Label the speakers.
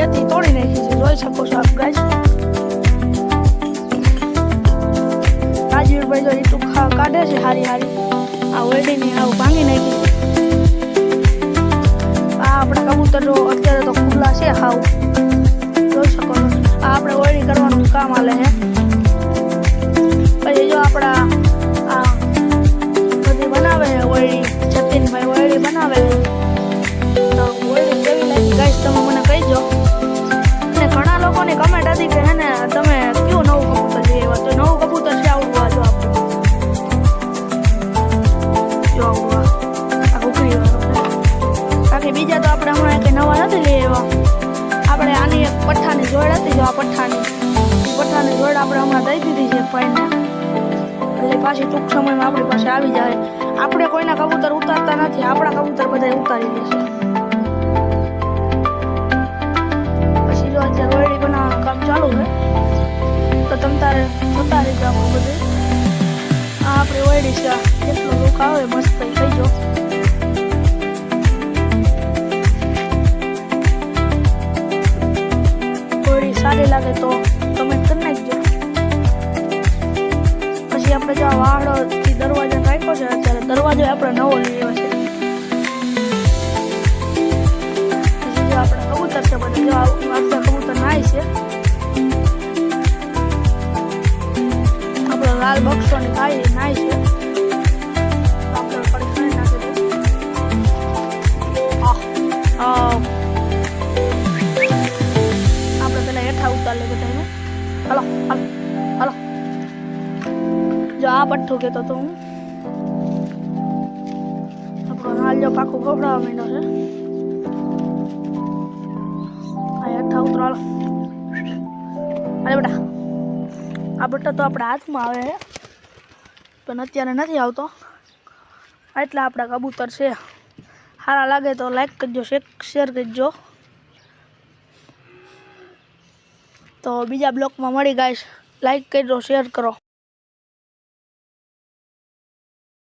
Speaker 1: ઓયડી હતી તોડી નાખી છે, જોઈ શકો છો આપ ગાઈસ। રાજવીરભાઈ જો ઈટું કાઢે છે હારી હારી, આ ઓયડીને આવું ભાંગી નાખી છે। આ આપણા કબૂતરો અત્યારે તો ખુલ્લા છે હાવ, જોઈ શકો છો। આ આપણે ઓયડી કરવાનું કામ આલે છે। પછી જો આપણા આ બધી બનાવે છે ઓયડી, જતીનભાઈ ઓયડી બનાવે છે, તો ઓયડી કેવી લાગી ગાઈસ તમે મને કહીજો। અને ઘણા લોકોની કમેન્ટ હતી કે હે ને તમે કયું નવું કબૂતર લઈ આવ્યા, તો નવું કબૂતર છે આવડું આ જો આપણું, જો આવડું આ ઉકળી વાળું। બાકી બીજા તો આપણે હમણાં કંઈ નવા નથી લઈ આવ્યા। આપણે આની એક પઠ્ઠાની જોડ હતી, જો આ પઠ્ઠાની જોડ આપણે હમણાં દઈ દીધી છે ભાઈને, એટલે પાછી ટૂંક સમયમાં આપણી પાસે આવી જાય। આપણે કોઈના કબૂતર ઉતારતા નથી, આપણા કબૂતર બધા ઉતારી લેશે। પછી જો અત્યારે ઓયડી બનાવવાનું કામ ચાલુ છે, તો તમ તારે જોતા રહેજો આપણું બધું। આ આપણી ઓયડી છે, કેટલો લુક આવે મસ્ત થઈ જો। ઓયડી સારી લાગે તો કમેન્ટ કરી નાખજો। પછી આપણે જો વાહડો દરવાજો રાખ્યો છે, અત્યારે દરવાજો આપણે નવો લઈ આવ્યો છે। પછી જો આપણે કબૂતર છે બધા, જો આ કબૂતર નાય છે, આપણો લાલ બક્ષો ની થાય નાય છે, આપણે ફરી ખાઈ નાખી દઈએ। આપણે પેલા હેઠા ઉતાર લે બધાને, હાલો હાલો હાલો। જો આ પઠ્ઠું કહેતો તો હું, આપણો નાલ જો પાકું ગોફડાવા માંડ્યો છે। આ હેઠા ઉતરો હાલો, અરે બેટા આ બટ્ટો તો આપણા હાથમાં આવે છે, પણ અત્યારે નથી આવતો। એટલા આપણા કબૂતર છે, સારા લાગે તો લાઈક કરજો, શેર કરજો। તો બીજા બ્લોગમાં મળી ગાઈસ, લાઈક કરજો, શેર કરો।